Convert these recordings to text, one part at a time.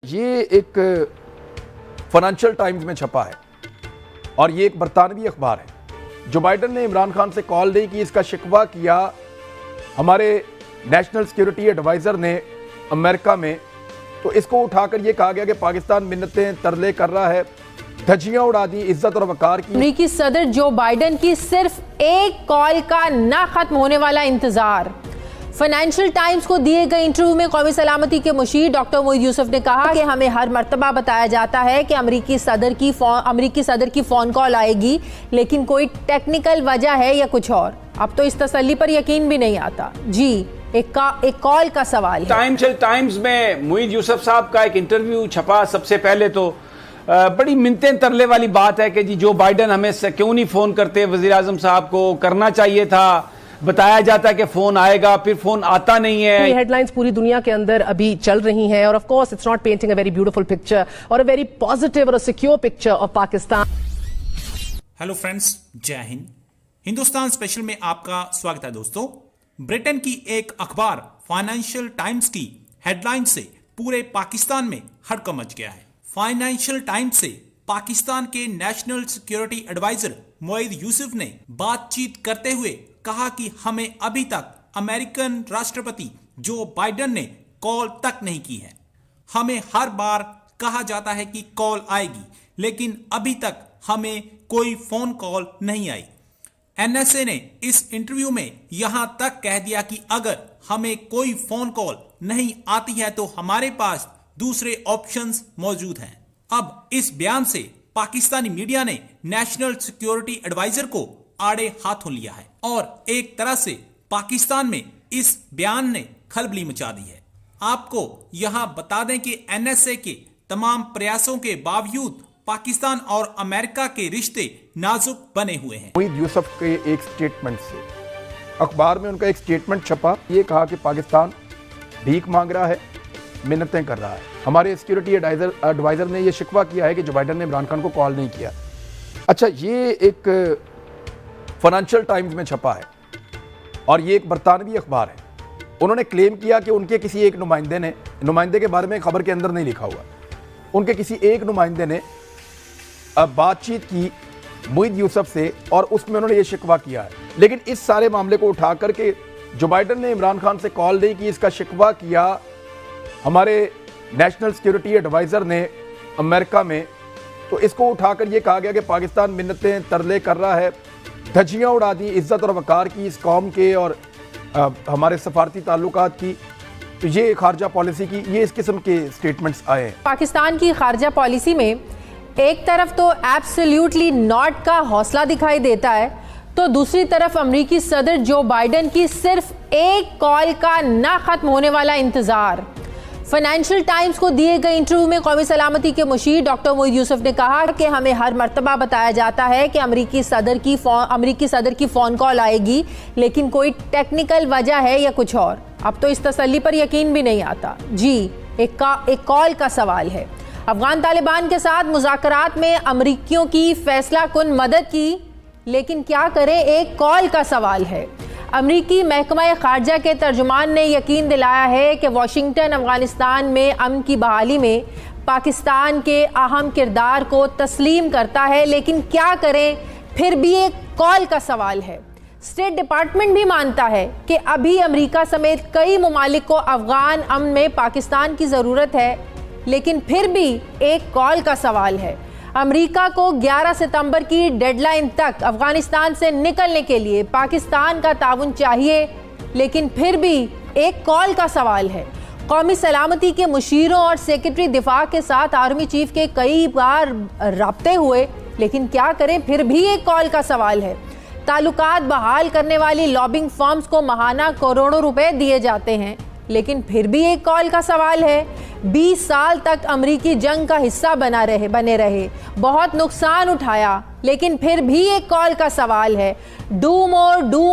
یہ ایک financial Times میں چھپا ہے اور یہ ایک برطانوی اخبار ہے۔ جو بائیڈن نے عمران خان سے کال نہیں کی، اس کا شکوہ کیا ہمارے نیشنل سیکیورٹی ایڈوائزر نے امریکہ میں، تو اس کو اٹھا کر یہ کہا گیا کہ پاکستان منتیں ترلے کر رہا ہے، دھجیاں اڑا دی عزت اور وقار کی۔ امریکی صدر جو بائیڈن کی صرف ایک کال کا نہ ختم ہونے والا انتظار۔ فائنینشیل ٹائمز کو دیے گئے انٹرویو میں قومی سلامتی کے مشیر ڈاکٹر موئید یوسف نے کہا کہ ہمیں ہر مرتبہ بتایا جاتا ہے کہ امریکی صدر کی فون کال آئے گی، لیکن کوئی ٹیکنیکل وجہ ہے یا کچھ اور۔ اب تو اس تسلی پر یقین بھی نہیں آتا۔ جی ایک کال کا سوال ہے۔ فائنینشیل ٹائمز میں موئید یوسف صاحب کا ایک انٹرویو چھپا۔ سب سے پہلے تو بڑی منتیں ترلے والی بات ہے کہ جی جو بائیڈن ہمیں کیوں نہیں فون کرتے، وزیر اعظم صاحب کو کرنا چاہیے تھا، بتایا جاتا ہے کہ فون آئے گا، پھر فون آتا نہیں ہے۔ یہ ہیڈ لائنز پوری دنیا کے اندر ابھی چل رہی ہیں اور of course it's not painting a very beautiful picture اور اے ویری پازیٹیو اور secure picture of Pakistan. Hello friends, جے ہند۔ ہندوستان اسپیشل میں آپ کا سواگت ہے دوستو۔ برٹن کی ایک اخبار فائنینشیل ٹائمز کی ہیڈ لائن سے پورے پاکستان میں ہڑکمب مچ گیا ہے۔ فائنینشیل ٹائمز سے پاکستان کے نیشنل سیکیورٹی ایڈوائزر موئید یوسف نے بات چیت کرتے ہوئے کہا کہ ہمیں ابھی تک امریکن راشٹرپتی جو بائیڈن نے کال تک نہیں کی ہے۔ ہمیں ہر بار کہا جاتا ہے کہ کال آئے گی، لیکن ابھی تک ہمیں کوئی فون کال نہیں آئی۔ این ایس اے نے اس انٹرویو میں یہاں تک کہہ دیا کہ اگر ہمیں کوئی فون کال نہیں آتی ہے تو ہمارے پاس دوسرے آپشنز موجود ہیں۔ اب اس بیان سے پاکستانی میڈیا نے نیشنل سیکیورٹی ایڈوائزر کو آڑے ہاتھوں لیا ہے اور ایک طرح سے پاکستان میں اس بیان نے کھلبلی مچا دی ہے۔ آپ کو یہاں بتا دیں کہ این ایس اے کے تمام پریاسوں کے باوجود پاکستان اور امریکہ کے رشتے نازک بنے ہوئے ہیں۔ موئید یوسف کے ایک سٹیٹمنٹ سے اخبار میں ان کا ایک سٹیٹمنٹ چھپا، یہ کہا کہ پاکستان بھیک مانگ رہا ہے، منتیں کر رہا ہے۔ ہمارے سیکیورٹی ایڈوائزر نے یہ شکوہ کیا ہے کہ جو بائیڈن نے عمران خان کو کال نہیں کیا۔ اچھا، یہ ایک فائنینشیل ٹائمز میں چھپا ہے اور یہ ایک برطانوی اخبار ہے۔ انہوں نے کلیم کیا کہ ان کے کسی ایک نمائندے کے بارے میں خبر کے اندر نہیں لکھا ہوا، ان کے کسی ایک نمائندے نے بات چیت کی موئید یوسف سے اور اس میں انہوں نے یہ شکوہ کیا ہے۔ لیکن اس سارے معاملے کو اٹھا کر کے جو بائیڈن نے عمران خان سے کال نہیں کی، اس کا شکوہ کیا ہمارے نیشنل سیکیورٹی ایڈوائزر نے امریکہ میں، تو اس کو اٹھا کر یہ کہا گیا کہ پاکستان منتیں ترلے کر رہا ہے، دھجیاں اڑا دی عزت اور وقار کی اس قوم کے اور ہمارے سفارتی تعلقات کی۔ تو یہ خارجہ پالیسی کی یہ اس قسم کے سٹیٹمنٹس آئے ہیں۔ پاکستان کی خارجہ پالیسی میں ایک طرف تو ایبسلیوٹلی ناٹ کا حوصلہ دکھائی دیتا ہے، تو دوسری طرف امریکی صدر جو بائیڈن کی صرف ایک کال کا نہ ختم ہونے والا انتظار۔ فائنینشیل ٹائمز کو دیے گئے انٹرویو میں قومی سلامتی کے مشیر ڈاکٹر موئید یوسف نے کہا کہ ہمیں ہر مرتبہ بتایا جاتا ہے کہ امریکی صدر کی فون کال آئے گی، لیکن کوئی ٹیکنیکل وجہ ہے یا کچھ اور۔ اب تو اس تسلی پر یقین بھی نہیں آتا۔ جی ایک کال کا سوال ہے۔ افغان طالبان کے ساتھ مذاکرات میں امریکیوں کی فیصلہ کن مدد کی، لیکن کیا کریں، ایک کال کا سوال ہے۔ امریکی محکمہ خارجہ کے ترجمان نے یقین دلایا ہے کہ واشنگٹن افغانستان میں امن کی بحالی میں پاکستان کے اہم کردار کو تسلیم کرتا ہے، لیکن کیا کریں، پھر بھی ایک کال کا سوال ہے۔ اسٹیٹ ڈپارٹمنٹ بھی مانتا ہے کہ ابھی امریکہ سمیت کئی ممالک کو افغان امن میں پاکستان کی ضرورت ہے، لیکن پھر بھی ایک کال کا سوال ہے۔ امریکہ کو 11 ستمبر کی ڈیڈ لائن تک افغانستان سے نکلنے کے لیے پاکستان کا تعاون چاہیے، لیکن پھر بھی ایک کال کا سوال ہے۔ قومی سلامتی کے مشیروں اور سیکرٹری دفاع کے ساتھ آرمی چیف کے کئی بار رابطے ہوئے، لیکن کیا کریں، پھر بھی ایک کال کا سوال ہے۔ تعلقات بحال کرنے والی لابنگ فارمز کو ماہانہ کروڑوں روپے دیے جاتے ہیں، لیکن پھر بھی ایک کال کا سوال ہے۔ 20 سال تک امریکی جنگ کا حصہ بنے رہے، بہت نقصان اٹھایا، لیکن پھر بھی ایک کال کا سوال ہے۔ ڈو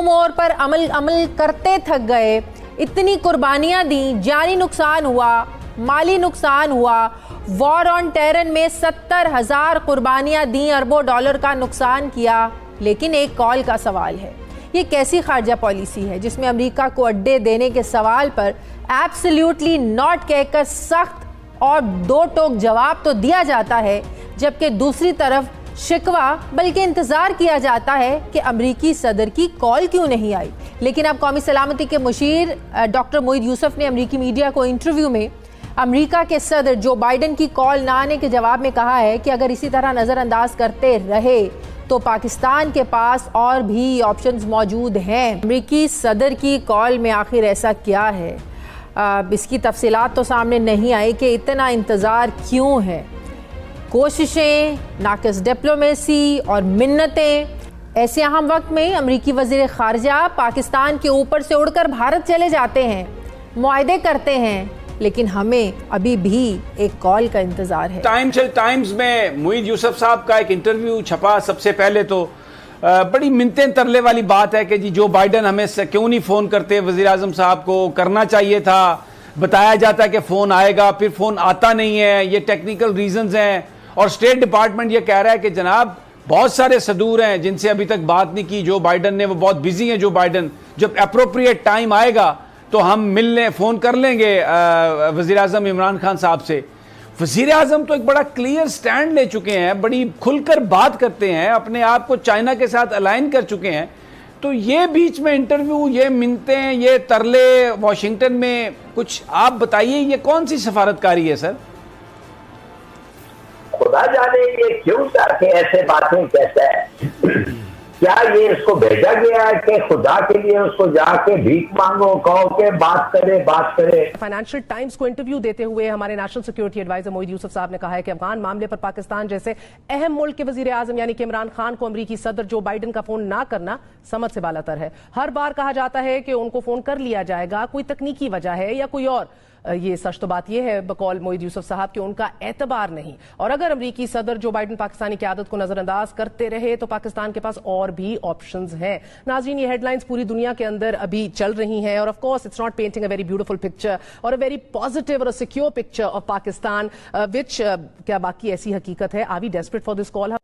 مور پر عمل کرتے تھک گئے، اتنی قربانیاں دیں، جانی نقصان ہوا، مالی نقصان ہوا، وار آن ٹیرر میں 70,000 قربانیاں دیں، اربوں ڈالر کا نقصان کیا، لیکن ایک کال کا سوال ہے۔ یہ کیسی خارجہ پالیسی ہے جس میں امریکہ کو اڈے دینے کے سوال پر ایبسلیوٹلی ناٹ کہہ کر سخت اور دو ٹوک جواب تو دیا جاتا ہے، جبکہ دوسری طرف شکوہ بلکہ انتظار کیا جاتا ہے کہ امریکی صدر کی کال کیوں نہیں آئی۔ لیکن اب قومی سلامتی کے مشیر ڈاکٹر معید یوسف نے امریکی میڈیا کو انٹرویو میں امریکہ کے صدر جو بائیڈن کی کال نہ آنے کے جواب میں کہا ہے کہ اگر اسی طرح نظر انداز کرتے رہے تو پاکستان کے پاس اور بھی آپشنز موجود ہیں۔ امریکی صدر کی کال میں آخر ایسا کیا ہے؟ اس کی تفصیلات تو سامنے نہیں آئی کہ اتنا انتظار کیوں ہے۔ کوششیں، ناقص ڈپلومیسی اور منتیں، ایسے اہم وقت میں امریکی وزیر خارجہ پاکستان کے اوپر سے اڑ کر بھارت چلے جاتے ہیں، معاہدے کرتے ہیں، لیکن ہمیں ابھی بھی ایک کال کا انتظار ہے۔ ٹائمز میں معید یوسف صاحب کا ایک انٹرویو چھپا، سب سے پہلے تو بڑی منتیں ترلے والی بات ہے کہ جی جو بائیڈن ہمیں کیوں نہیں فون کرتے، وزیر اعظم صاحب کو کرنا چاہیے تھا، بتایا جاتا ہے کہ فون آئے گا، پھر فون آتا نہیں ہے، یہ ٹیکنیکل ریزنز ہیں، اور اسٹیٹ ڈپارٹمنٹ یہ کہہ رہا ہے کہ جناب بہت سارے صدور ہیں جن سے ابھی تک بات نہیں کی جو بائیڈن نے، وہ بہت بزی ہیں جو بائیڈن، جب اپروپریٹ ٹائم آئے گا تو ہم ملنے فون کر لیں گے وزیر اعظم عمران خان صاحب سے۔ وزیر اعظم تو ایک بڑا کلیئر سٹینڈ لے چکے ہیں، بڑی کھل کر بات کرتے ہیں، اپنے آپ کو چائنا کے ساتھ الائن کر چکے ہیں، تو یہ بیچ میں انٹرویو، یہ منتیں، یہ ترلے واشنگٹن میں، کچھ آپ بتائیے یہ کون سی سفارتکاری ہے سر؟ خدا جانے یہ کیوں جا کے ایسے باتیں کہتا ہے؟ کیا یہ اس کو بھیجا گیا ہے کہ خدا کے لیے اس کو جا کے بھیک مانگو، کہو کہ بات کرے؟ فائنینشل ٹائمز کو انٹرویو دیتے ہوئے ہمارے نیشنل سیکیورٹی ایڈوائزر معید یوسف صاحب نے کہا ہے کہ افغان معاملے پر پاکستان جیسے اہم ملک کے وزیر اعظم یعنی کہ عمران خان کو امریکی صدر جو بائیڈن کا فون نہ کرنا سمجھ سے بالاتر ہے۔ ہر بار کہا جاتا ہے کہ ان کو فون کر لیا جائے گا، کوئی تکنیکی وجہ ہے یا کوئی اور۔ یہ سچ تو بات یہ ہے بقول معید یوسف صاحب کہ ان کا اعتبار نہیں، اور اگر امریکی صدر جو بائیڈن پاکستانی قیادت کو نظر انداز کرتے رہے تو پاکستان کے پاس اور بھی آپشنز ہیں۔ ناظرین، یہ ہیڈ لائنز پوری دنیا کے اندر ابھی چل رہی ہیں، اور of course it's not painting a very beautiful picture اور اے ویری پازیٹیو اور secure picture of Pakistan, which کیا باقی ایسی حقیقت ہے؟ Are we desperate for this call?